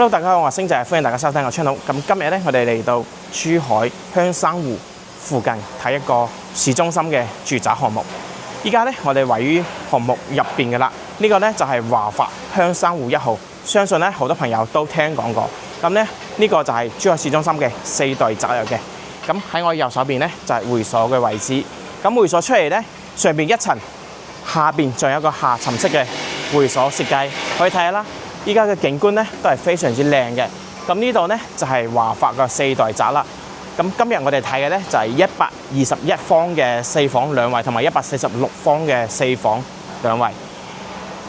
Hello， 大家好，我係星仔，歡迎大家收聽我 channel。咁今日咧，我哋嚟到珠海香山湖附近睇一個市中心嘅住宅項目。依家咧，我哋位於項目入邊嘅啦。呢個咧就係華發香山湖1號，相信咧好多朋友都聽講過。咁咧呢個就係珠海市中心嘅4代集入嘅。咁喺我右手邊咧就係會所嘅位置。咁會所出嚟咧，上邊一層，下邊仲有一個下沉式嘅會所設計，可以睇下啦。依家嘅景觀咧都係非常之靚嘅。咁呢度咧就係華發嘅4代集啦。咁今日我哋睇嘅咧就係121方嘅4房2衛，同埋146方嘅4房2衛。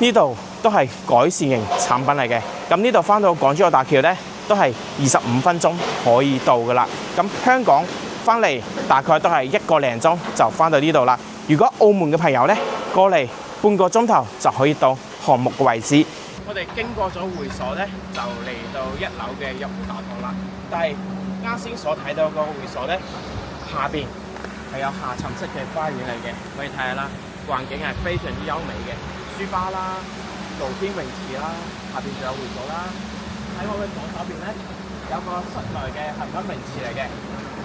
呢度都係改善型產品嚟嘅。咁呢度翻到港珠澳大橋咧，都係25分鐘可以到噶啦。咁香港翻嚟大概都係1個零鐘就翻到呢度啦。如果澳門嘅朋友咧過嚟半個鐘頭就可以到項目嘅位置。我哋經過咗會所咧，就嚟到1樓嘅入戶大堂啦。但係啱先所睇到個會所咧，下邊係有下沉式嘅花園嚟嘅，可以睇下啦。環境係非常之優美嘅，書吧啦、露天泳池啦，下邊仲有會所啦。喺我嘅左手邊咧，有個室內嘅恒溫泳池嚟嘅，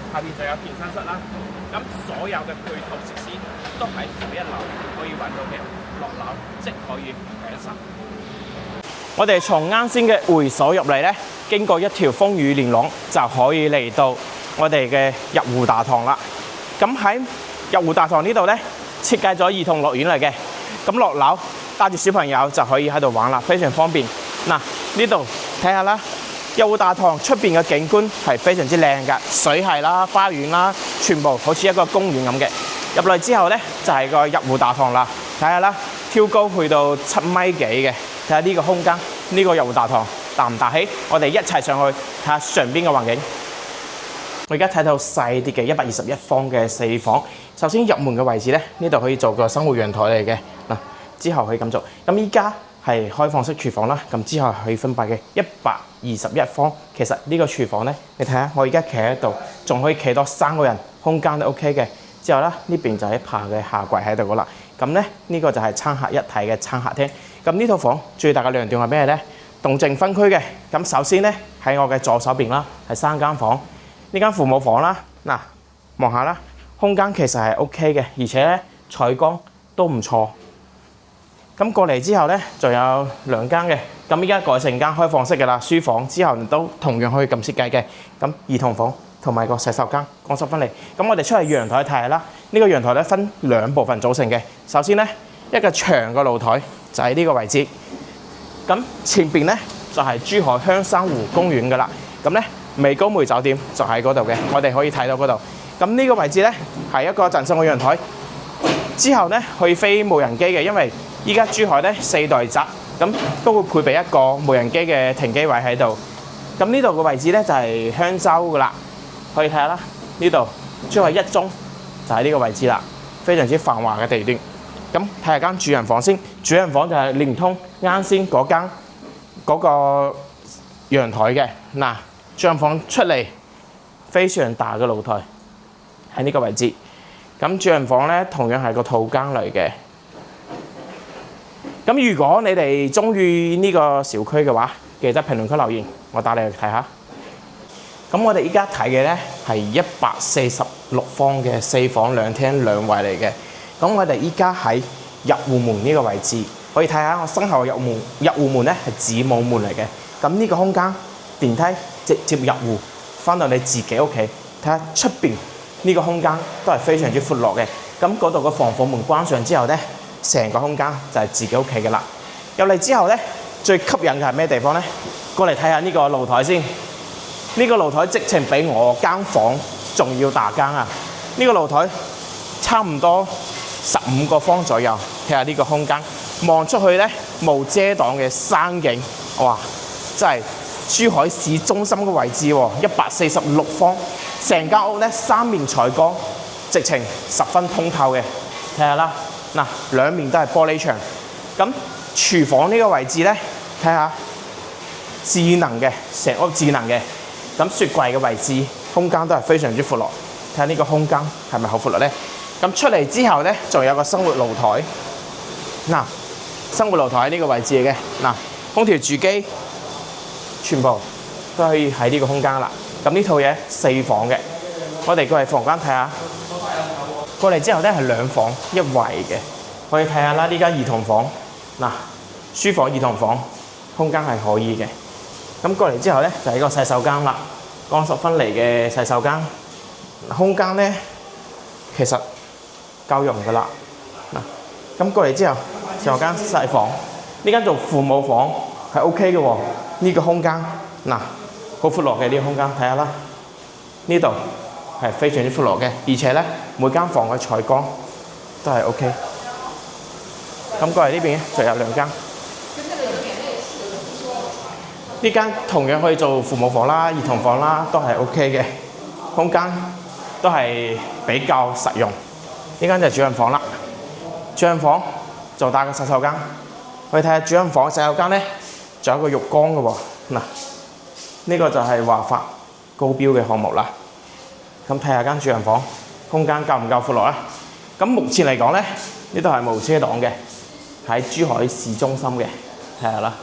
下邊仲有健身室啦。咁所有嘅配套設施都係1樓可以揾到嘅，落樓即可以享受。我哋從啱先嘅會所入嚟咧，經過一條風雨連廊就可以嚟到我哋嘅入戶大堂啦。咁喺入戶大堂呢度咧，設計咗兒童樂園嚟嘅。咁落樓帶住小朋友就可以喺度玩啦，非常方便。嗱，呢度睇下啦，入戶大堂出邊嘅景觀係非常之靚㗎，水係啦、花園啦，全部好似一個公園咁嘅。入嚟之後咧，就係個入戶大堂啦。睇下啦，挑高去到7米幾嘅。睇下呢個空間，呢個入戶大堂大唔大氣？我哋一齊上去睇下上邊嘅環境。我而家睇到細啲嘅121方嘅4房。首先入門嘅位置咧，呢度可以做個生活陽台嚟嘅。嗱，之後可以咁做。咁依家係開放式廚房啦。咁之後可以分派嘅121方。其實呢個廚房咧，你睇下，我而家企喺度，仲可以企多3個人，空間都 OK 嘅。之後啦，呢邊就係爬嘅下櫃喺度噶啦。咁咧，呢個就係餐客一體嘅餐客廳。咁呢套房最大嘅亮點係咩咧？動靜分區嘅。咁首先咧，喺我嘅左手邊啦，係3間房。呢間父母房啦，嗱，望下啦，空間其實係 OK 嘅，而且咧採光都唔錯。咁過嚟之後咧，仲有2間嘅。咁依家改成間開放式嘅啦，書房之後都同樣可以咁設計嘅。咁兒童房同埋個洗手間乾濕分離。咁我哋出去陽台睇下啦。呢個陽台咧分2部分組成嘅。首先咧，一個長嘅露台就喺呢個位置。咁前邊咧就係珠海香山湖公園噶啦。咁咧美高梅酒店就喺嗰度嘅，我哋可以睇到嗰度。咁呢個位置咧係一個贈送嘅陽台。之後咧可以飛無人機嘅，因為依家珠海咧4代集，咁都會配備一個無人機嘅停機位喺度。咁呢度嘅位置咧就係香洲噶啦，可以睇下啦。呢度珠海1中就喺呢個位置啦，非常之繁華嘅地段。咁睇下間主人房先，主人房就係連通啱先嗰間嗰個陽台嘅。嗱，主人房出嚟非常大嘅露台喺呢個位置。咁主人房咧同樣係個套間嚟嘅。咁如果你哋中意呢個小區嘅話，記得評論區留言，我帶你去睇下。咁我哋依家睇嘅咧係146方嘅4房2廳2衛嚟嘅。咁我哋依家喺入戶門呢個位置，可以睇下我身後嘅入戶門咧係子母門嚟嘅。咁呢個空間電梯直接入戶，翻到你自己屋企。睇下出邊呢個空間都係非常之闊落嘅。咁嗰度嘅防火門關上之後咧，成個空間就係自己屋企嘅啦。入嚟之後咧，最吸引嘅係咩地方咧？過嚟睇下呢個露台先。呢個露台直情比我間房仲要大間啊！呢個露台差唔多15個方左右。睇下呢個空間，望出去咧無遮擋嘅山景，哇！真係珠海市中心嘅位置喎，146方，成間屋咧3面採光，直情十分通透嘅。睇下啦，嗱2面都係玻璃牆。咁廚房呢個位置咧，睇下智能嘅，成屋智能嘅。咁雪櫃嘅位置空間都係非常之闊落。睇下呢個空間係咪好闊落咧？咁出嚟之後咧，仲有個生活露台。嗱，生活露台喺呢個位置嚟嘅。嗱，空調主機全部都可以喺呢個空間啦。咁呢套嘢4房嘅，我哋過嚟房間睇下。過嚟之後咧係2房1衞嘅，可以睇下啦。呢間兒童房嗱，書房、兒童房空間係可以嘅。咁過嚟之後咧就係個洗手間啦，乾濕分離嘅洗手間。空間咧其實夠用噶啦。嗱，咁過嚟之後就有間細房，呢間做父母房係 OK 嘅喎。呢個空間嗱好闊落嘅呢個空間，睇下啦。呢度係非常之闊落嘅，而且咧每間房嘅採光都係 OK。咁過嚟呢邊咧就有2間。呢間同樣可以做父母房啦、兒童房啦，都係 OK 嘅。空間都係比較實用。呢間就係主人房啦。主人房就帶個洗手間。我哋睇下主人房洗手間咧，仲有一個浴缸嘅喎。嗱，呢個就係華發高標嘅項目啦。咁睇下間主人房空間夠唔夠闊落啦？咁目前嚟講咧，呢度係無遮擋嘅，喺珠海市中心嘅，睇下啦。